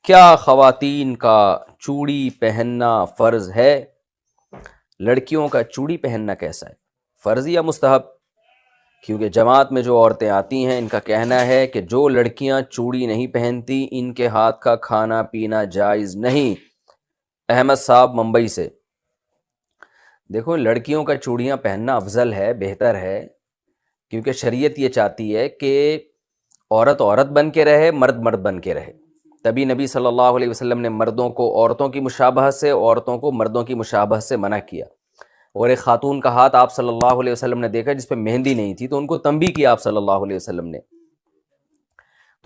کیا خواتین کا چوڑی پہننا فرض ہے؟ لڑکیوں کا چوڑی پہننا کیسا ہے، فرض یا مستحب؟ کیونکہ جماعت میں جو عورتیں آتی ہیں ان کا کہنا ہے کہ جو لڑکیاں چوڑی نہیں پہنتی ان کے ہاتھ کا کھانا پینا جائز نہیں۔ احمد صاحب ممبئی سے۔ دیکھو، لڑکیوں کا چوڑیاں پہننا افضل ہے، بہتر ہے، کیونکہ شریعت یہ چاہتی ہے کہ عورت عورت بن کے رہے، مرد مرد بن کے رہے۔ تبھی نبی صلی اللہ علیہ وسلم نے مردوں کو عورتوں کی مشابہت سے، عورتوں کو مردوں کی مشابہت سے منع کیا۔ اور ایک خاتون کا ہاتھ آپ صلی اللہ علیہ وسلم نے دیکھا جس پہ مہندی نہیں تھی، تو ان کو تنبیہ کیا آپ صلی اللہ علیہ وسلم نے۔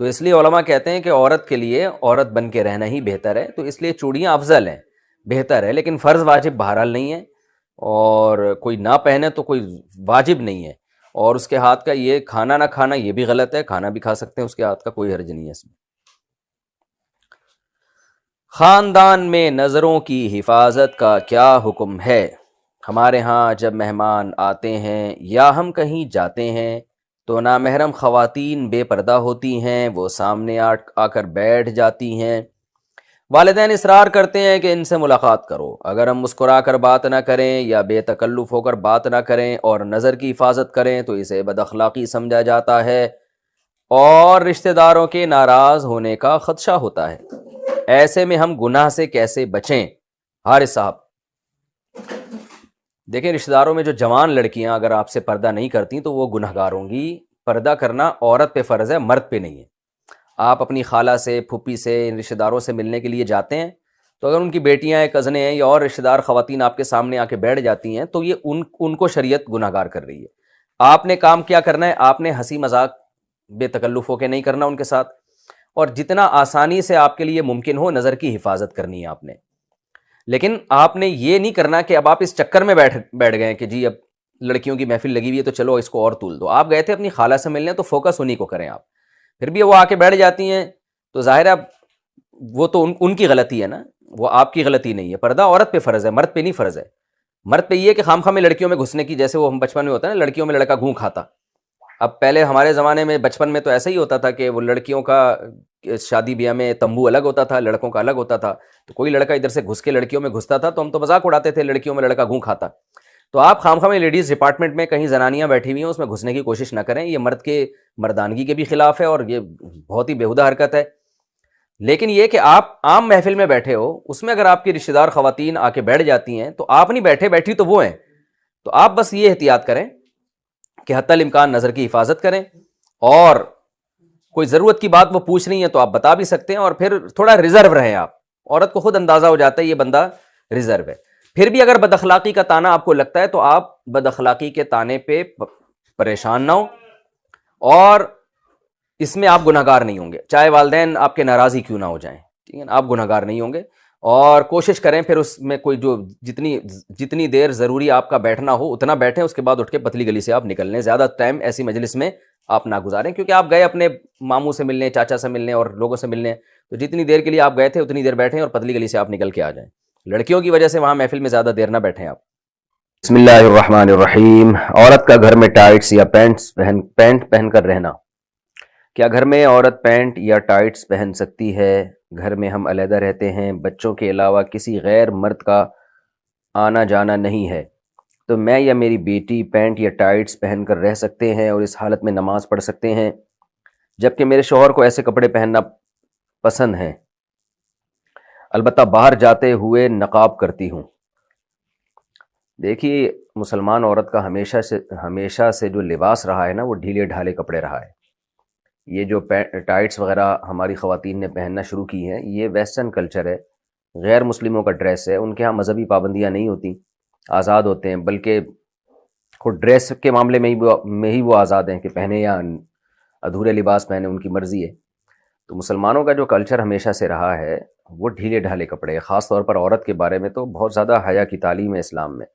تو اس لیے علماء کہتے ہیں کہ عورت کے لیے عورت بن کے رہنا ہی بہتر ہے، تو اس لیے چوڑیاں افضل ہیں، بہتر ہے، لیکن فرض واجب بہرحال نہیں ہے، اور کوئی نہ پہنے تو کوئی واجب نہیں ہے۔ اور اس کے ہاتھ کا یہ کھانا نہ کھانا یہ بھی غلط ہے، کھانا بھی کھا سکتے ہیں اس کے ہاتھ کا، کوئی حرج نہیں ہے اس میں۔ خاندان میں نظروں کی حفاظت کا کیا حکم ہے؟ ہمارے ہاں جب مہمان آتے ہیں یا ہم کہیں جاتے ہیں تو نامحرم خواتین بے پردہ ہوتی ہیں، وہ سامنے آ کر بیٹھ جاتی ہیں۔ والدین اصرار کرتے ہیں کہ ان سے ملاقات کرو، اگر ہم مسکرا کر بات نہ کریں یا بے تکلف ہو کر بات نہ کریں اور نظر کی حفاظت کریں تو اسے بد اخلاقی سمجھا جاتا ہے اور رشتہ داروں کے ناراض ہونے کا خدشہ ہوتا ہے۔ ایسے میں ہم گناہ سے کیسے بچیں؟ حارث صاحب۔ دیکھیں، رشتہ داروں میں جو جوان لڑکیاں اگر آپ سے پردہ نہیں کرتی تو وہ گناہ گار ہوں گی۔ پردہ کرنا عورت پہ فرض ہے، مرد پہ نہیں ہے۔ آپ اپنی خالہ سے، پھوپھی سے، رشتہ داروں سے ملنے کے لیے جاتے ہیں تو اگر ان کی بیٹیاں ہیں، کزنیں ہیں یا اور رشتہ دار خواتین آپ کے سامنے آ کے بیٹھ جاتی ہیں تو یہ ان کو شریعت گناہ گار کر رہی ہے۔ آپ نے کام کیا کرنا ہے؟ آپ نے ہنسی مذاق بے تکلف ہو کے نہیں کرنا ان کے ساتھ، اور جتنا آسانی سے آپ کے لیے ممکن ہو نظر کی حفاظت کرنی ہے آپ نے۔ لیکن آپ نے یہ نہیں کرنا کہ اب آپ اس چکر میں بیٹھ گئے کہ جی اب لڑکیوں کی محفل لگی ہوئی ہے تو چلو اس کو اور تول دو۔ آپ گئے تھے اپنی خالہ سے ملنے تو فوکس انہی کو کریں آپ۔ پھر بھی وہ آ کے بیٹھ جاتی ہیں تو ظاہر ہے وہ تو ان کی غلطی ہے نا، وہ آپ کی غلطی نہیں ہے۔ پردہ عورت پہ فرض ہے، مرد پہ نہیں فرض ہے۔ مرد پہ یہ ہے کہ خام خواہ میں لڑکیوں میں گھسنے کی، جیسے وہ ہم بچپن میں ہوتا ہے نا، لڑکیوں میں لڑکا گھوں کھاتا۔ اب پہلے ہمارے زمانے میں بچپن میں تو ایسا ہی ہوتا تھا کہ وہ لڑکیوں کا شادی بیاہ میں تمبو الگ ہوتا تھا، لڑکوں کا الگ ہوتا تھا، تو کوئی لڑکا ادھر سے گھس کے لڑکیوں میں گھستا تھا تو ہم تو مذاق اڑاتے تھے، لڑکیوں میں لڑکا گھوں کھاتا۔ تو آپ خام خواہ میں لیڈیز ڈپارٹمنٹ میں کہیں زنانیاں بیٹھی ہوئی ہیں اس میں گھسنے کی کوشش نہ کریں، یہ مرد کے مردانگی کے بھی خلاف ہے اور یہ بہت ہی بیہودہ حرکت ہے۔ لیکن یہ کہ آپ عام محفل میں بیٹھے ہو، اس میں اگر آپ کی رشتہ دار خواتین آ کے بیٹھ جاتی ہیں تو آپ نہیں بیٹھے، بیٹھی تو وہ ہیں، تو آپ بس یہ احتیاط کریں کہ حتی الامکان نظر کی حفاظت کریں، اور کوئی ضرورت کی بات وہ پوچھ رہی ہیں تو آپ بتا بھی سکتے ہیں، اور پھر تھوڑا ریزرو رہیں آپ۔ عورت کو خود اندازہ ہو جاتا ہے یہ بندہ ریزرو ہے۔ پھر بھی اگر بد اخلاقی کا تانا آپ کو لگتا ہے تو آپ بد اخلاقی کے تانے پہ پریشان نہ ہو، اور اس میں آپ گناہ گار نہیں ہوں گے، چاہے والدین آپ کے ناراض ہی کیوں نہ ہو جائیں، ٹھیک ہے نا، آپ گناہ گار نہیں ہوں گے۔ اور کوشش کریں پھر اس میں کوئی جو جتنی دیر ضروری آپ کا بیٹھنا ہو اتنا بیٹھیں، اس کے بعد اٹھ کے پتلی گلی سے آپ نکل لیں۔ زیادہ ٹائم ایسی مجلس میں آپ نہ گزاریں، کیونکہ آپ گئے اپنے ماموں سے ملنے، چاچا سے ملنے اور لوگوں سے ملنے، تو جتنی دیر کے لیے آپ گئے تھے اتنی دیر بیٹھیں اور پتلی گلی سے آپ نکل کے آ جائیں۔ لڑکیوں کی وجہ سے وہاں محفل میں زیادہ دیر نہ بیٹھیں آپ۔ بسم اللہ الرحمن الرحیم۔ عورت کا گھر میں ٹائٹس یا پینٹ پہن کر رہنا۔ کیا گھر میں عورت پینٹ یا ٹائٹس پہن سکتی ہے؟ گھر میں ہم علیحدہ رہتے ہیں، بچوں کے علاوہ کسی غیر مرد کا آنا جانا نہیں ہے، تو میں یا میری بیٹی پینٹ یا ٹائٹس پہن کر رہ سکتے ہیں اور اس حالت میں نماز پڑھ سکتے ہیں، جبکہ میرے شوہر کو ایسے کپڑے پہننا پسند ہیں، البتہ باہر جاتے ہوئے نقاب کرتی ہوں۔ دیکھیے، مسلمان عورت کا ہمیشہ سے جو لباس رہا ہے نا، وہ ڈھیلے ڈھالے کپڑے رہا ہے۔ یہ جو ٹائٹس وغیرہ ہماری خواتین نے پہننا شروع کی ہیں، یہ ویسٹرن کلچر ہے، غیر مسلموں کا ڈریس ہے۔ ان کے ہاں مذہبی پابندیاں نہیں ہوتی، آزاد ہوتے ہیں، بلکہ خود ڈریس کے معاملے میں ہی وہ آزاد ہیں کہ پہنے یا ادھورے لباس پہنے، ان کی مرضی ہے۔ تو مسلمانوں کا جو کلچر ہمیشہ سے رہا ہے وہ ڈھیلے ڈھالے کپڑے، خاص طور پر عورت کے بارے میں تو بہت زیادہ حیا کی تعلیم ہے اسلام میں۔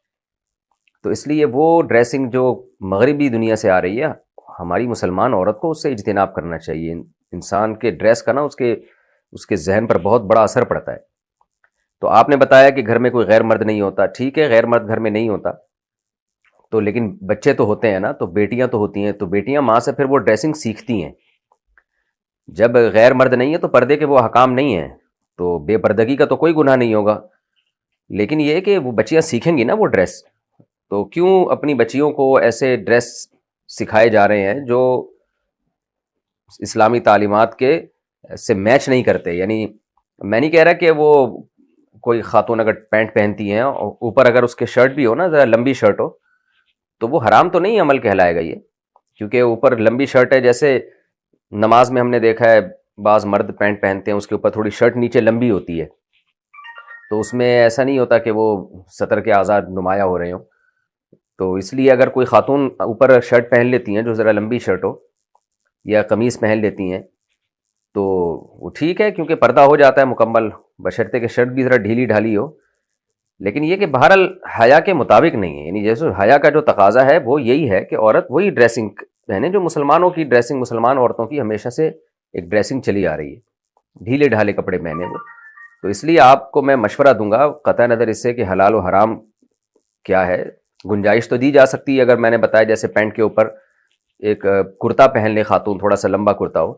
تو اس لیے وہ ڈریسنگ جو مغربی دنیا سے آ رہی ہے، ہماری مسلمان عورت کو اس سے اجتناب کرنا چاہیے۔ انسان کے ڈریس کا نا اس کے ذہن پر بہت بڑا اثر پڑتا ہے۔ تو آپ نے بتایا کہ گھر میں کوئی غیر مرد نہیں ہوتا، ٹھیک ہے، غیر مرد گھر میں نہیں ہوتا تو لیکن بچے تو ہوتے ہیں نا، تو بیٹیاں تو ہوتی ہیں، تو بیٹیاں ماں سے پھر وہ ڈریسنگ سیکھتی ہیں۔ جب غیر مرد نہیں ہے تو پردے کے وہ احکام نہیں ہیں، تو بے پردگی کا تو کوئی گناہ نہیں ہوگا، لیکن یہ کہ وہ بچیاں سیکھیں گی نا وہ ڈریس، تو کیوں اپنی بچیوں کو ایسے ڈریس سکھائے جا رہے ہیں جو اسلامی تعلیمات کے سے میچ نہیں کرتے. یعنی میں نہیں کہہ رہا کہ وہ کوئی خاتون اگر پینٹ پہنتی ہیں اور اوپر اگر اس کے شرٹ بھی ہو نا، ذرا لمبی شرٹ ہو، تو وہ حرام تو نہیں عمل کہلائے گا یہ، کیونکہ اوپر لمبی شرٹ ہے. جیسے نماز میں ہم نے دیکھا ہے بعض مرد پینٹ پہنتے ہیں، اس کے اوپر تھوڑی شرٹ نیچے لمبی ہوتی ہے، تو اس میں ایسا نہیں ہوتا کہ وہ سطر کے آزاد نمایاں ہو رہے ہوں. تو اس لیے اگر کوئی خاتون اوپر شرٹ پہن لیتی ہیں جو ذرا لمبی شرٹ ہو، یا قمیص پہن لیتی ہیں، تو وہ ٹھیک ہے، کیونکہ پردہ ہو جاتا ہے مکمل، بشرطے کہ شرٹ بھی ذرا ڈھیلی ڈھالی ہو. لیکن یہ کہ بہرحال حیا کے مطابق نہیں ہے. یعنی جیسے حیا کا جو تقاضا ہے وہ یہی ہے کہ عورت وہی ڈریسنگ پہنے جو مسلمانوں کی ڈریسنگ، مسلمان عورتوں کی ہمیشہ سے ایک ڈریسنگ چلی آ رہی ہے، ڈھیلے ڈھالے کپڑے پہنے وہ. تو اس لیے آپ کو میں مشورہ دوں گا، قطع نظر اس سے کہ حلال و حرام کیا ہے، گنجائش تو دی جا سکتی ہے. اگر میں نے بتایا جیسے پینٹ کے اوپر ایک کرتا پہن لے خاتون، تھوڑا سا لمبا کرتا ہو،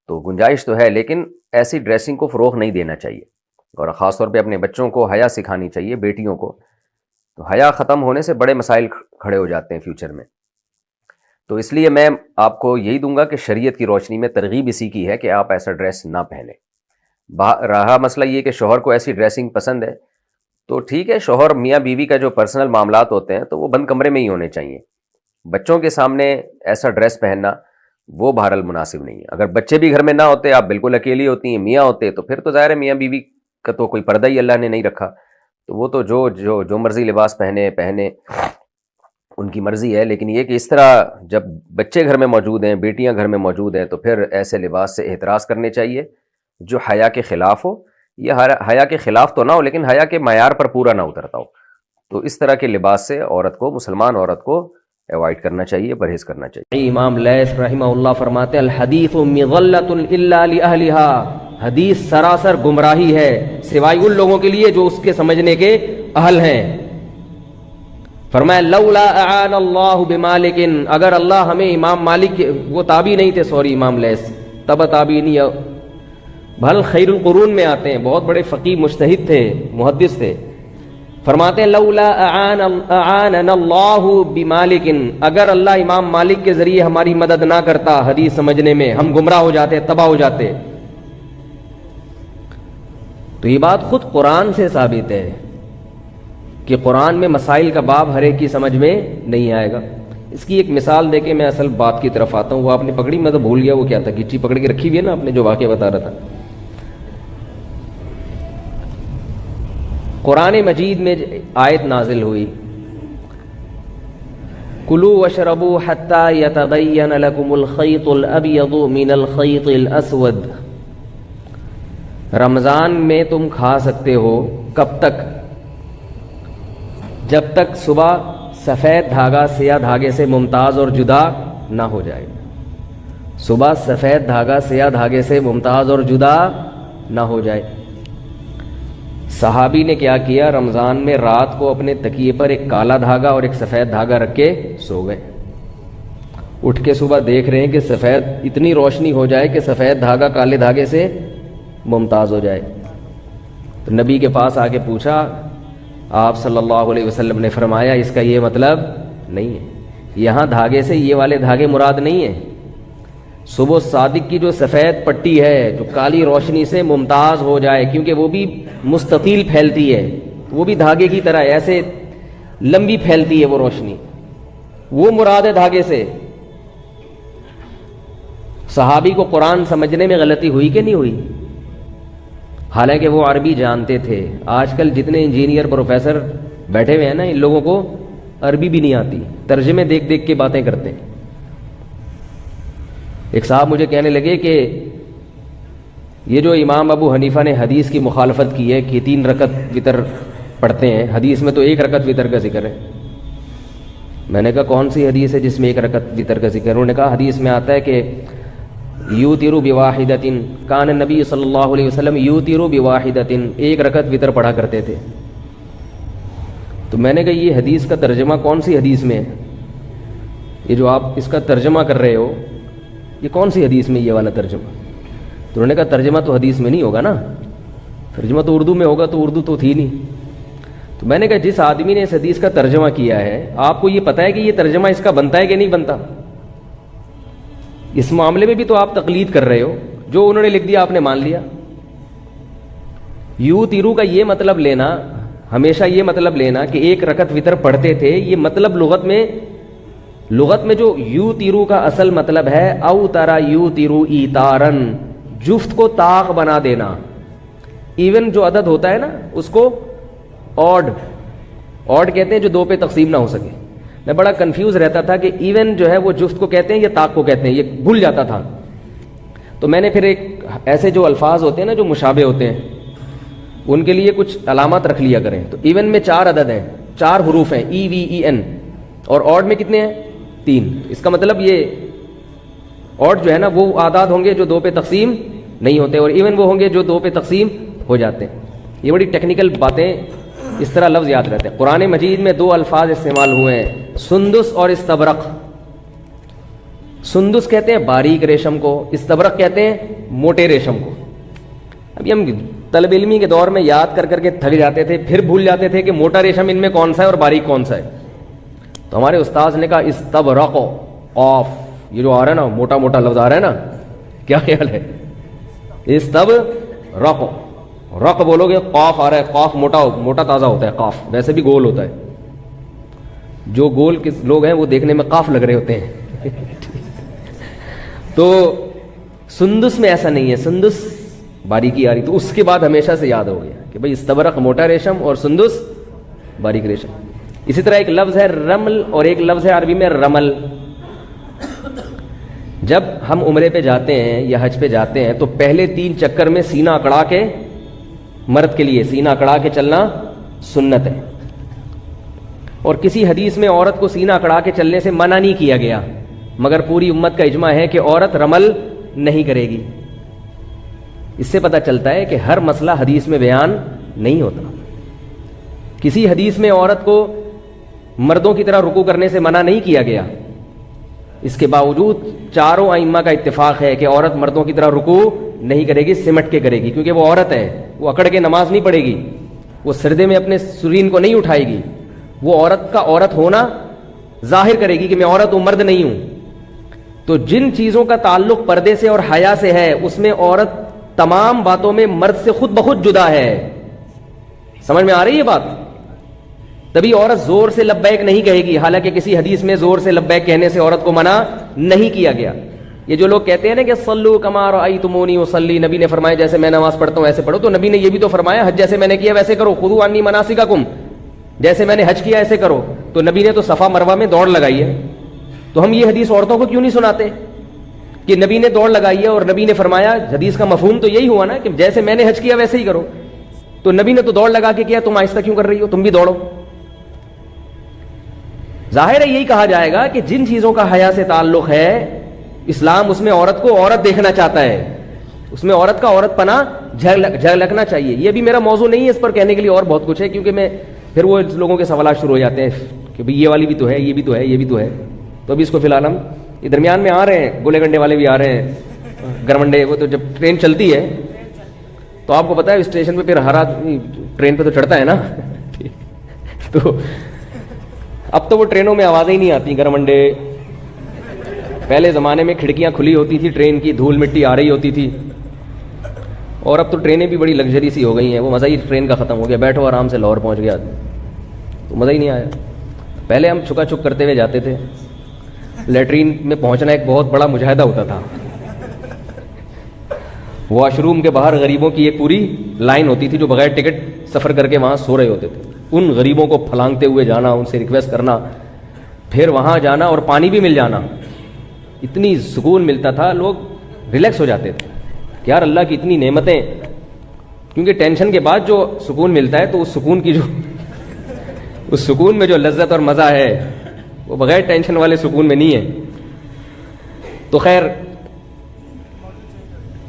تو گنجائش تو ہے، لیکن ایسی ڈریسنگ کو فروغ نہیں دینا چاہیے. اور خاص طور پہ اپنے بچوں کو حیا سکھانی چاہیے، بیٹیوں کو. تو حیا ختم ہونے سے بڑے مسائل کھڑے ہو جاتے ہیں فیوچر میں. تو اس لیے میں آپ کو یہی دوں گا کہ شریعت کی روشنی میں ترغیب اسی کی ہے کہ آپ ایسا ڈریس نہ پہنیں. رہا مسئلہ یہ کہ شوہر کو ایسی ڈریسنگ پسند ہے تو ٹھیک ہے، شوہر میاں بیوی کا جو پرسنل معاملات ہوتے ہیں تو وہ بند کمرے میں ہی ہونے چاہیے. بچوں کے سامنے ایسا ڈریس پہننا وہ بہرحال مناسب نہیں ہے. اگر بچے بھی گھر میں نہ ہوتے، آپ بالکل اکیلی ہوتی ہیں، میاں ہوتے، تو پھر تو ظاہر ہے میاں بیوی کا تو کوئی پردہ ہی اللہ نے نہیں رکھا، تو وہ تو جو مرضی لباس پہنے ان کی مرضی ہے. لیکن یہ کہ اس طرح جب بچے گھر میں موجود ہیں، بیٹیاں گھر میں موجود ہیں، تو پھر ایسے لباس سے احتراز کرنے چاہیے جو حیا کے خلاف ہو، یا حیا کے خلاف تو نہ ہو لیکن حیا کے معیار پر پورا نہ اترتا ہو. تو اس طرح کے لباس سے عورت کو، مسلمان عورت کو اوائڈ کرنا چاہیے، پرہیز کرنا چاہیے. امام لیث رحمہ اللہ فرماتے ہیں الحدیث مضلۃ الا لاہلھا، حدیث سراسر گمراہی ہے سوائے ان لوگوں کے لیے جو اس کے سمجھنے کے اہل ہیں. فرمایا لولا اعان اللہ بمالک، اگر اللہ ہمیں امام مالک، وہ تابعی نہیں تھے، سوری امام لیث تبع تابعی نہیں، بھل خیر القرون میں آتے ہیں، بہت بڑے فقیہ مجتہد تھے، محدث تھے. فرماتے ہیں لولا اعاننا اللہ بمالک، اگر اللہ امام مالک کے ذریعے ہماری مدد نہ کرتا حدیث سمجھنے میں، ہم گمراہ ہو جاتے، تباہ ہو جاتے. تو یہ بات خود قرآن سے ثابت ہے کہ قرآن میں مسائل کا باب ہر ایک کی سمجھ میں نہیں آئے گا. اس کی ایک مثال دے کے میں اصل بات کی طرف آتا ہوں. وہ آپ نے پکڑی، میں تو بھول گیا وہ کیا تھا، گچی پکڑ کے رکھی ہوئی ہے نا آپ نے، جو واقعہ بتا رہا تھا. قرآن مجید میں آیت نازل ہوئی کلوا واشربوا حتى يتبين لكم الخيط الابيض من الخيط الاسود، رمضان میں تم کھا سکتے ہو کب تک؟ جب تک صبح سفید دھاگا سیاہ دھاگے سے ممتاز اور جدا نہ ہو جائے. صبح سفید دھاگا سیاہ دھاگے سے ممتاز اور جدا نہ ہو جائے. صحابی نے کیا کیا، رمضان میں رات کو اپنے تکیے پر ایک کالا دھاگا اور ایک سفید دھاگا رکھ کے سو گئے. اٹھ کے صبح دیکھ رہے ہیں کہ سفید، اتنی روشنی ہو جائے کہ سفید دھاگا کالے دھاگے سے ممتاز ہو جائے. تو نبی کے پاس آ کے پوچھا، آپ صلی اللہ علیہ وسلم نے فرمایا اس کا یہ مطلب نہیں ہے، یہاں دھاگے سے یہ والے دھاگے مراد نہیں ہیں. صبح صادق کی جو سفید پٹی ہے جو کالی روشنی سے ممتاز ہو جائے، کیونکہ وہ بھی مستطیل پھیلتی ہے، وہ بھی دھاگے کی طرح ایسے لمبی پھیلتی ہے وہ روشنی، وہ مراد ہے دھاگے سے. صحابی کو قرآن سمجھنے میں غلطی ہوئی کہ نہیں ہوئی؟ حالانکہ وہ عربی جانتے تھے. آج کل جتنے انجینئر پروفیسر بیٹھے ہوئے ہیں نا، ان لوگوں کو عربی بھی نہیں آتی، ترجمے دیکھ دیکھ کے باتیں کرتے ہیں. ایک صاحب مجھے کہنے لگے کہ یہ جو امام ابو حنیفہ نے حدیث کی مخالفت کی ہے کہ 3 رکعت وتر پڑھتے ہیں، حدیث میں تو 1 رکعت وتر کا ذکر ہے. میں نے کہا کون سی حدیث ہے جس میں 1 رکعت وتر کا ذکر ہے؟ انہوں نے کہا حدیث میں آتا ہے کہ یوتر بواحدۃ، کان نبی صلی اللہ علیہ وسلم یوتر بواحدۃ، 1 رکعت وتر پڑھا کرتے تھے. تو میں نے کہا یہ حدیث کا ترجمہ کون سی حدیث میں ہے؟ یہ جو آپ اس کا ترجمہ کر رہے ہو یہ کون سی حدیث میں یہ والا ترجمہ؟ تو انہوں نے کہا ترجمہ تو حدیث میں نہیں ہوگا نا، ترجمہ تو اردو میں ہوگا تو اردو تو تھی نہیں. تو میں نے کہا جس آدمی نے اس حدیث کا ترجمہ کیا ہے آپ کو یہ پتہ ہے کہ یہ ترجمہ اس کا بنتا ہے کہ نہیں بنتا؟ اس معاملے میں بھی تو آپ تقلید کر رہے ہو، جو انہوں نے لکھ دیا آپ نے مان لیا. یو تیرو کا یہ مطلب لینا، ہمیشہ یہ مطلب لینا کہ ایک رکعت وتر پڑھتے تھے، یہ مطلب لغت میں جو یو تیرو کا اصل مطلب ہے او ترا یو تیرو ایتارن، جفت کو طاق بنا دینا. ایون جو عدد ہوتا ہے نا اس کو آڈ کہتے ہیں جو دو پہ تقسیم نہ ہو سکے. میں بڑا کنفیوز رہتا تھا کہ ایون جو ہے وہ جفت کو کہتے ہیں یا طاق کو کہتے ہیں، یہ بھول جاتا تھا. تو میں نے پھر ایک ایسے جو الفاظ ہوتے ہیں نا جو مشابہ ہوتے ہیں ان کے لیے کچھ علامات رکھ لیا کریں. تو ایون میں 4 عدد ہیں، 4 حروف ہیں ای وی ای این، اور آڈ میں کتنے ہیں؟ 3. اس کا مطلب یہ آڈ جو ہے نا وہ اعداد ہوں گے جو 2 پہ تقسیم نہیں ہوتے، اور ایون وہ ہوں گے جو 2 پہ تقسیم ہو جاتے ہیں. یہ بڑی ٹیکنیکل باتیں، اس طرح لفظ یاد رہتے ہیں. قرآن مجید میں 2 الفاظ استعمال ہوئے ہیں، سندس اور استبرق. سندس کہتے ہیں باریک ریشم کو، استبرق کہتے ہیں موٹے ریشم کو. ابھی ہم طلب علمی کے دور میں یاد کر کر کے تھک جاتے تھے، پھر بھول جاتے تھے کہ موٹا ریشم ان میں کون سا ہے اور باریک کون سا ہے. تو ہمارے استاذ نے کہا استبرق قاف، یہ جو آ رہا ہے نا موٹا موٹا لفظ آ رہا ہے نا، کیا خیال ہے؟ استبرق، رق بولو گے قاف آ رہا ہے، قاف موٹا تازہ ہوتا ہے، قاف ویسے بھی گول ہوتا ہے. جو گول کس لوگ ہیں وہ دیکھنے میں قاف لگ رہے ہوتے ہیں. تو سندس میں ایسا نہیں ہے، سندس باریکی آ رہی. تو اس کے بعد ہمیشہ سے یاد ہو گیا کہ بھئی استبرق موٹا ریشم اور سندس باریک ریشم. اسی طرح ایک لفظ ہے رمل اور ایک لفظ ہے عربی میں رمل. جب ہم عمرے پہ جاتے ہیں یا حج پہ جاتے ہیں تو پہلے 3 چکر میں سینہ اکڑا کے، مرد کے لیے سینہ اکڑا کے چلنا سنت ہے. اور کسی حدیث میں عورت کو سینہ اکڑا کے چلنے سے منع نہیں کیا گیا، مگر پوری امت کا اجماع ہے کہ عورت رمل نہیں کرے گی. اس سے پتہ چلتا ہے کہ ہر مسئلہ حدیث میں بیان نہیں ہوتا. کسی حدیث میں عورت کو مردوں کی طرح رکوع کرنے سے منع نہیں کیا گیا، اس کے باوجود چاروں ائمہ کا اتفاق ہے کہ عورت مردوں کی طرح رکوع نہیں کرے گی، سمٹ کے کرے گی، کیونکہ وہ عورت ہے. وہ اکڑ کے نماز نہیں پڑھے گی، وہ سردے میں اپنے سرین کو نہیں اٹھائے گی. وہ عورت کا عورت ہونا ظاہر کرے گی کہ میں عورت ہوں، مرد نہیں ہوں. تو جن چیزوں کا تعلق پردے سے اور حیا سے ہے اس میں عورت تمام باتوں میں مرد سے خود بخود جدا ہے. سمجھ میں آ رہی ہے بات؟ تبھی عورت زور سے لبیک نہیں کہے گی، حالانکہ کسی حدیث میں زور سے لبیک کہنے سے عورت کو منع نہیں کیا گیا. یہ جو لوگ کہتے ہیں نا کہ صلو کما رأیتمونی اصلی، نبی نے فرمایا جیسے میں نماز پڑھتا ہوں ایسے پڑھو، تو نبی نے یہ بھی تو فرمایا حج جیسے میں نے کیا ویسے کرو، خذوا عنی مناسککم، جیسے میں نے حج کیا ایسے کرو. تو نبی نے تو صفا مروہ میں دوڑ لگائی ہے. تو ہم یہ حدیث عورتوں کو کیوں نہیں سناتے کہ نبی نے دوڑ لگائی ہے اور نبی نے فرمایا؟ حدیث کا مفہوم تو یہی ہوا نا کہ جیسے میں نے حج کیا ویسے ہی کرو. تو نبی نے تو دوڑ لگا کے کیا، تم آہستہ کیوں کر رہی ہو؟ تم بھی دوڑو. ظاہر ہے یہی کہا جائے گا کہ جن چیزوں کا حیا سے تعلق ہے اسلام اس میں عورت کو عورت دیکھنا چاہتا ہے، اس میں عورت کا عورت پنا جھلکنا چاہیے. یہ بھی میرا موضوع نہیں ہے، اس پر کہنے کے لیے اور بہت کچھ ہے، کیونکہ میں پھر وہ لوگوں کے سوالات شروع ہو جاتے ہیں کہ بھئی یہ والی بھی تو ہے، یہ بھی تو ہے، یہ بھی تو ہے. تو ابھی اس کو فی الحال ہم یہ درمیان میں آ رہے ہیں، گولے گنڈے والے بھی آ رہے ہیں، گرمنڈے. وہ تو جب ٹرین چلتی ہے تو آپ کو پتا ہے اسٹیشن پہ پھر ہر آدمی ٹرین پہ تو چڑھتا ہے نا. تو اب تو وہ ٹرینوں میں آوازیں ہی نہیں آتی گرمنڈے. پہلے زمانے میں کھڑکیاں کھلی ہوتی تھی ٹرین کی، دھول مٹی آ رہی ہوتی تھی. اور اب تو ٹرینیں بھی بڑی لگژری سی ہو گئی ہیں، وہ مزہ ہی ٹرین کا ختم ہو گیا. بیٹھو آرام سے لاہور پہنچ گیا آدمی، تو مزہ ہی نہیں آیا. پہلے ہم چھکا چھک کرتے ہوئے جاتے تھے، لیٹرین میں پہنچنا ایک بہت بڑا مجاہدہ ہوتا تھا. واش روم کے باہر غریبوں کی ایک پوری لائن ہوتی تھی جو بغیر ٹکٹ سفر کر کے وہاں سو رہے ہوتے تھے. ان غریبوں کو پھلانگتے ہوئے جانا، ان سے ریکویسٹ کرنا، پھر وہاں جانا اور پانی بھی مل جانا. اتنی سکون ملتا تھا، لوگ ریلیکس ہو جاتے تھے کہ یار اللہ کی اتنی نعمتیں. کیونکہ ٹینشن کے بعد جو سکون ملتا ہے تو اس سکون کی جو اس سکون میں جو لذت اور مزہ ہے وہ بغیر ٹینشن والے سکون میں نہیں ہے. تو خیر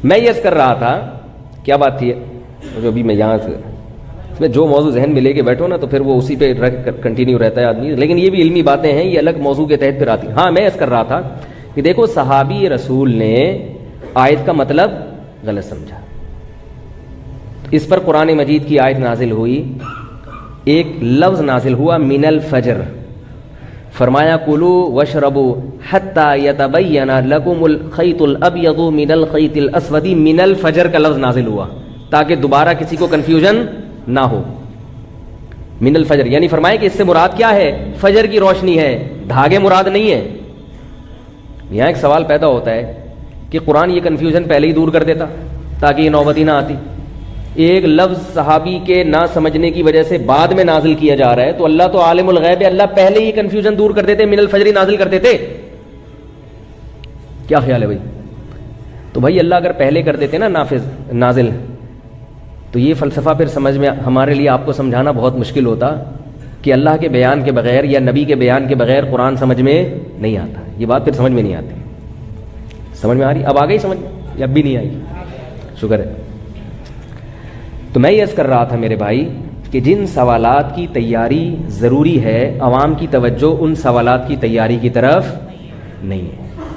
میں یہ کر رہا تھا، کیا بات تھی جو ابھی میں یہاں سے اس میں جو موضوع ذہن میں لے کے بیٹھو نا تو پھر وہ اسی پہ کنٹینیو رہتا ہے آدمی. لیکن یہ بھی علمی باتیں ہیں، یہ الگ موضوع کے تحت پھر آتی. ہاں میں اس کر رہا تھا کہ دیکھو صحابی رسول نے آیت کا مطلب غلط سمجھا. اس پر قرآن مجید کی آیت نازل ہوئی، ایک لفظ نازل ہوا من الفجر، فرمایا کلو وشربو حتی یتبین لکم الخیط الابیض من الخیط الاسود من الفجر کا لفظ نازل ہوا تاکہ دوبارہ کسی کو کنفیوژن نہ ہو. من الفجر یعنی فرمایا کہ اس سے مراد کیا ہے؟ فجر کی روشنی ہے، دھاگے مراد نہیں ہے. یہاں ایک سوال پیدا ہوتا ہے کہ قرآن یہ کنفیوژن پہلے ہی دور کر دیتا تاکہ یہ نوبت ہی نہ آتی. ایک لفظ صحابی کے نہ سمجھنے کی وجہ سے بعد میں نازل کیا جا رہا ہے، تو اللہ تو عالم الغیب ہے، اللہ پہلے ہی کنفیوژن دور کر دیتے، من الفجر نازل کر دیتے. کیا خیال ہے بھائی؟ تو بھائی اللہ اگر پہلے کر دیتے نا نازل، تو یہ فلسفہ پھر سمجھ میں ہمارے لیے آپ کو سمجھانا بہت مشکل ہوتا کہ اللہ کے بیان کے بغیر یا نبی کے بیان کے بغیر قرآن سمجھ میں نہیں آتا. یہ بات پھر سمجھ میں نہیں آتی. سمجھ میں آ رہی؟ اب آ گئی سمجھ میں یا اب بھی نہیں آئی؟ شکر ہے. تو میں یہ عرض کر رہا تھا میرے بھائی کہ جن سوالات کی تیاری ضروری ہے، عوام کی توجہ ان سوالات کی تیاری کی طرف نہیں ہے،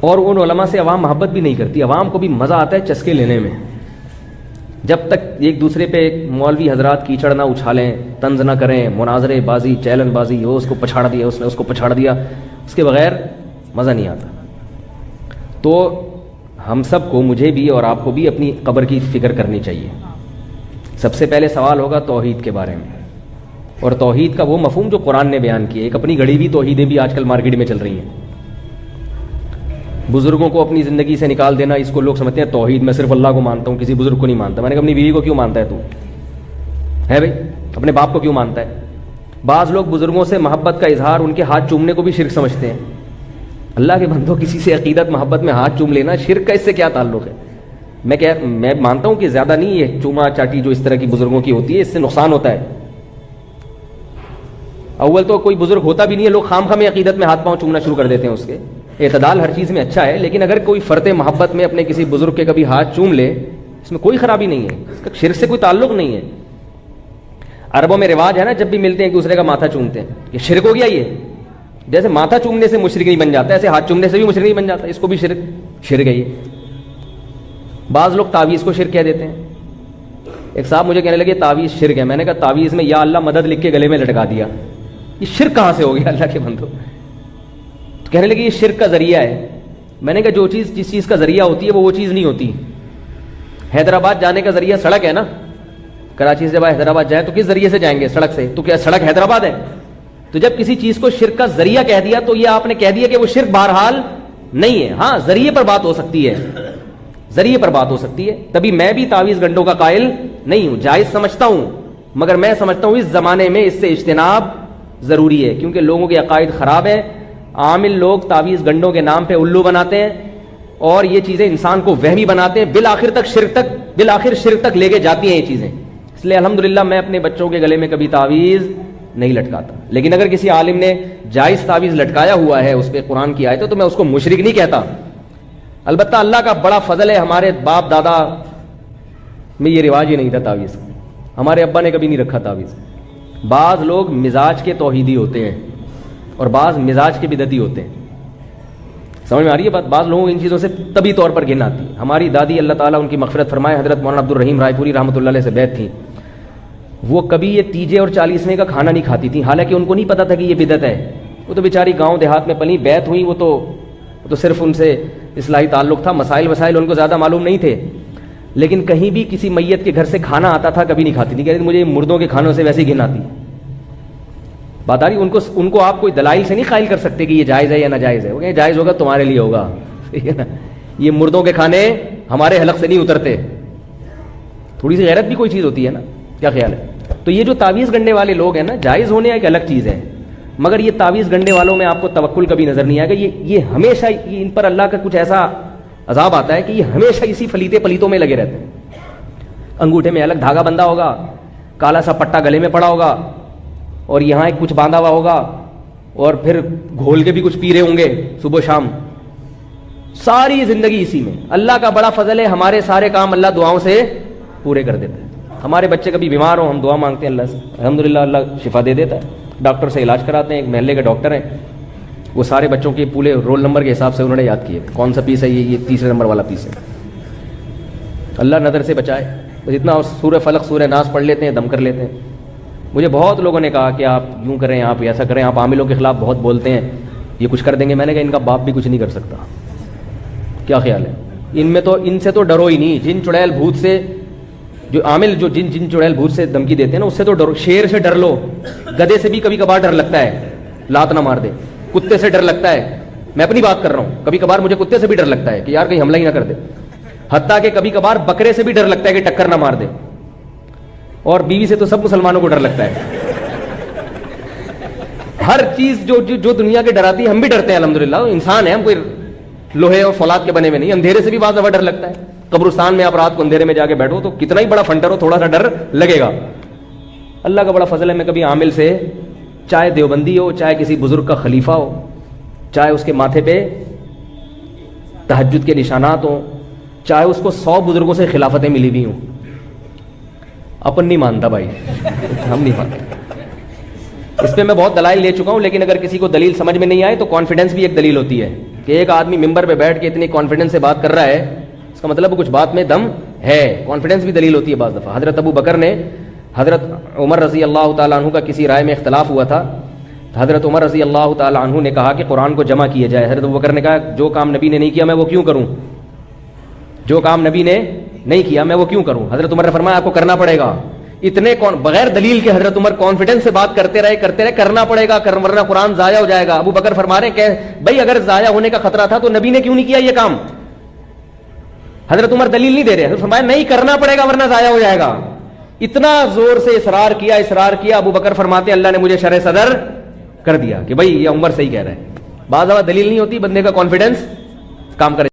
اور ان علماء سے عوام محبت بھی نہیں کرتی. عوام کو بھی مزہ آتا ہے چسکے لینے میں. جب تک ایک دوسرے پہ مولوی حضرات کیچڑ نہ اچھالیں، طنز نہ کریں، مناظرے بازی، چیلنج بازی، وہ اس کو پچھاڑ دیا، اس نے اس کو پچھاڑ دیا، اس کے بغیر مزہ نہیں آتا. تو ہم سب کو، مجھے بھی اور آپ کو بھی اپنی قبر کی فکر کرنی چاہیے. سب سے پہلے سوال ہوگا توحید کے بارے میں، اور توحید کا وہ مفہوم جو قرآن نے بیان کیا. ایک اپنی گھڑی ہوئی توحیدیں بھی آج کل مارکیٹ میں چل رہی ہیں. بزرگوں کو اپنی زندگی سے نکال دینا، اس کو لوگ سمجھتے ہیں توحید. میں صرف اللہ کو مانتا ہوں، کسی بزرگ کو نہیں مانتا. میں نے کہا اپنی بیوی کو کیوں مانتا ہے تو؟ ہے بھائی، اپنے باپ کو کیوں مانتا ہے؟ بعض لوگ بزرگوں سے محبت کا اظہار ان کے ہاتھ چومنے کو بھی شرک سمجھتے ہیں. اللہ کے بندوں، کسی سے عقیدت محبت میں ہاتھ چوم لینا شرک کا اس سے کیا تعلق ہے؟ میں مانتا ہوں کہ زیادہ نہیں ہے چوما چاٹی جو اس طرح کی بزرگوں کی ہوتی ہے، اس سے نقصان ہوتا ہے. اول تو کوئی بزرگ ہوتا بھی نہیں ہے، لوگ خام خواہ میں عقیدت میں ہاتھ پاؤں چومنا شروع کر دیتے ہیں. اس کے اعتدال ہر چیز میں اچھا ہے، لیکن اگر کوئی فرط محبت میں اپنے کسی بزرگ کے کبھی ہاتھ چوم لے، اس میں کوئی خرابی نہیں ہے، اس کا شرک سے کوئی تعلق نہیں ہے. عربوں میں رواج ہے نا، جب بھی ملتے ہیں ایک دوسرے کا ماتھا چومتے ہیں. یہ شرک ہو گیا. یہ جیسے ماتھا چومنے سے مشرک نہیں بن جاتا، ایسے ہاتھ چومنے سے بھی مشرک نہیں بن جاتا. اس کو بھی شرک ہے. یہ بعض لوگ تعویذ کو شرک کہہ دیتے ہیں. ایک صاحب مجھے کہنے لگے تعویذ شرک ہے. میں نے کہا تعویذ میں یا اللہ مدد لکھ کے گلے میں لٹکا دیا، یہ شرک کہاں سے ہو گیا اللہ کے بندو؟ تو کہنے لگے یہ شرک کا ذریعہ ہے. میں نے کہا جو چیز جس چیز کا ذریعہ ہوتی ہے وہ چیز نہیں ہوتی. حیدرآباد جانے کا ذریعہ سڑک ہے نا. کراچی سے جب حیدرآباد جائیں تو کس ذریعے سے جائیں گے؟ سڑک سے. تو کیا سڑک حیدرآباد ہے؟ تو جب کسی چیز کو شرک کا ذریعہ کہہ دیا تو یہ آپ نے کہہ دیا کہ وہ شرک بہرحال نہیں ہے. ہاں ذریعے پر بات ہو سکتی ہے، ذریعے پر بات ہو سکتی ہے. تبھی میں بھی تعویذ گنڈوں کا قائل نہیں ہوں، جائز سمجھتا ہوں، مگر میں سمجھتا ہوں اس زمانے میں اس سے اجتناب ضروری ہے، کیونکہ لوگوں کے عقائد خراب ہیں. عامل لوگ تعویذ گنڈوں کے نام پہ الو بناتے ہیں اور یہ چیزیں انسان کو وہمی بناتے ہیں، بالآخر شرک تک لے کے جاتی ہیں یہ چیزیں. اس لیے الحمدللہ میں اپنے بچوں کے گلے میں کبھی تعویذ نہیں لٹکاتا. لیکن اگر کسی عالم نے جائز تعویذ لٹکایا ہوا ہے، اس پہ قرآن کی آیت ہے، تو میں اس کو مشرک نہیں کہتا. البتہ اللہ کا بڑا فضل ہے، ہمارے باپ دادا میں یہ رواج ہی نہیں تھا تعویذ. ہمارے ابا نے کبھی نہیں رکھا تعویذ. بعض لوگ مزاج کے توحیدی ہوتے ہیں اور بعض مزاج کے بدعتی ہوتے ہیں. سمجھ میں آ رہی ہے بات؟ بعض لوگوں کو ان چیزوں سے طبی طور پر گھن آتی ہے. ہماری دادی اللہ تعالیٰ ان کی مغفرت فرمائے، حضرت مولانا عبد الرحیم رائے پوری رحمۃ اللہ علیہ سے بیعت تھیں. وہ کبھی یہ تیجے اور 40ویں کا کھانا نہیں کھاتی تھیں، حالانکہ ان کو نہیں پتا تھا کہ یہ بدعت ہے. وہ تو بیچاری گاؤں دیہات میں پلی، بیعت ہوئی، وہ تو صرف ان سے اصلاحی تعلق تھا، مسائل ان کو زیادہ معلوم نہیں تھے. لیکن کہیں بھی کسی میت کے گھر سے کھانا آتا تھا کبھی نہیں کھاتی تھی. کہتی مجھے مردوں کے کھانوں سے ویسے ہی گھن آتی. بات آ رہی؟ ان کو آپ کوئی دلائل سے نہیں قائل کر سکتے کہ یہ جائز ہے یا ناجائز ہے. وہ کہیں جائز ہوگا تمہارے لیے ہوگا، ٹھیک ہے نا. یہ مردوں کے کھانے ہمارے حلق سے نہیں اترتے. تھوڑی سی غیرت بھی کوئی چیز ہوتی ہے نا. کیا خیال ہے؟ تو یہ جو تعویذ گنڈے والے لوگ ہیں نا، جائز ہونے ایک الگ چیز ہے، مگر یہ تعویذ گنڈے والوں میں آپ کو توکل کبھی نظر نہیں آئے گا. یہ ہمیشہ ان پر اللہ کا کچھ ایسا عذاب آتا ہے کہ یہ ہمیشہ اسی پلیتوں میں لگے رہتے ہیں. انگوٹھے میں الگ دھاگا بندھا ہوگا، کالا سا پٹا گلے میں پڑا ہوگا، اور یہاں ایک کچھ باندھا ہوا ہوگا، اور پھر گھول کے بھی کچھ پی رہے ہوں گے صبح شام. ساری زندگی اسی میں. اللہ کا بڑا فضل ہے، ہمارے سارے کام اللہ دعاؤں سے پورے کر دیتا ہے. ہمارے بچے کبھی بیمار ہوں، ہم دعا مانگتے ہیں اللہ سے، الحمدللہ اللہ شفا دے دیتا ہے. ڈاکٹر سے علاج کراتے ہیں، ایک محلے کے ڈاکٹر ہیں، وہ سارے بچوں کے پورے رول نمبر کے حساب سے انہوں نے یاد کیے کون سا پیس ہے، یہ تیسرے نمبر والا پیس ہے. اللہ نظر سے بچائے. بس اتنا سورہ فلق سورہ ناس پڑھ لیتے ہیں, دم کر لیتے ہیں. مجھے بہت لوگوں نے کہا کہ آپ یوں کریں, آپ ایسا کریں, آپ عاملوں کے خلاف بہت بولتے ہیں, یہ کچھ کر دیں گے. میں نے کہا ان کا باپ بھی کچھ نہیں کر سکتا. کیا خیال ہے؟ ان سے تو ڈرو ہی نہیں. جن چڑیل بھوت سے جو عامل جو جن چڑیل بھوت سے دھمکی دیتے ہیں نا, اس سے تو ڈرو. شیر سے ڈر لو, گدھے سے بھی کبھی کبھار ڈر لگتا ہے, لات نہ مار دے. کتے سے ڈر لگتا ہے, میں اپنی بات کر رہا ہوں, کبھی کبھار مجھے کتے سے بھی ڈر لگتا ہے کہ یار کہیں حملہ ہی نہ کر دے. حتیٰ کہ کبھی کبھار بکرے سے بھی ڈر لگتا ہے کہ ٹکر نہ مار دے. اور بیوی سے تو سب مسلمانوں کو ڈر لگتا ہے. ہر چیز جو دنیا کے ڈراتی ہے, ہم بھی ڈرتے ہیں الحمدللہ. انسان ہے, ہم کوئی لوہے اور فولاد کے بنے ہوئے نہیں. اندھیرے سے بھی بعض دفعہ ڈر لگتا ہے. قبرستان میں آپ رات کو اندھیرے میں جا کے بیٹھو تو کتنا ہی بڑا فنٹر ہو, تھوڑا سا ڈر لگے گا. اللہ کا بڑا فضل ہے, میں کبھی عامل سے, چاہے دیوبندی ہو, چاہے کسی بزرگ کا خلیفہ ہو, چاہے اس کے ماتھے پہ تہجد کے نشانات ہوں, چاہے اس کو 100 بزرگوں سے خلافتیں ملی ہوئی ہوں, اپن نہیں مانتا بھائی, ہم نہیں مانتے. اس پہ میں بہت دلائل لے چکا ہوں, لیکن اگر کسی کو دلیل سمجھ میں نہیں آئے تو کانفیڈنس بھی ایک دلیل ہوتی ہے. کہ ایک آدمی ممبر پہ بیٹھ کے اتنی کانفیڈنس سے بات کر رہا ہے, اس کا مطلب کچھ بات میں دم ہے. کانفیڈنس بھی دلیل ہوتی ہے بعض دفعہ. حضرت ابو بکر نے حضرت عمر رضی اللہ تعالیٰ عنہ کا کسی رائے میں اختلاف ہوا تھا. حضرت عمر رضی اللہ تعالیٰ عنہ نے کہا کہ قرآن کو جمع کیا جائے. حضرت ابو بکر نے کہا جو کام نبی نے نہیں کیا میں وہ کیوں کروں, جو کام نبی نے نہیں کیا میں وہ کیوں کروں. حضرت عمر نے فرمایا آپ کو کرنا پڑے گا. اتنے بغیر دلیل کے حضرت عمر کانفیڈنس سے بات کرتے رہے, کرنا پڑے گا, ورنہ قرآن ضائع ہو جائے گا. ابو بکر فرما رہے ہیں کہ بھائی اگر ضائع ہونے کا خطرہ تھا تو نبی نے کیوں نہیں کیا یہ کام. حضرت عمر دلیل نہیں دے رہے, حضرت فرمایا نہیں کرنا پڑے گا ورنہ ضائع ہو جائے گا. اتنا زور سے اصرار کیا. ابو بکر فرماتے اللہ نے مجھے شرح صدر کر دیا کہ بھائی یہ عمر صحیح کہہ رہا ہے. بعض دفعہ دلیل نہیں ہوتی, بندے کا کانفیڈنس کام کرے.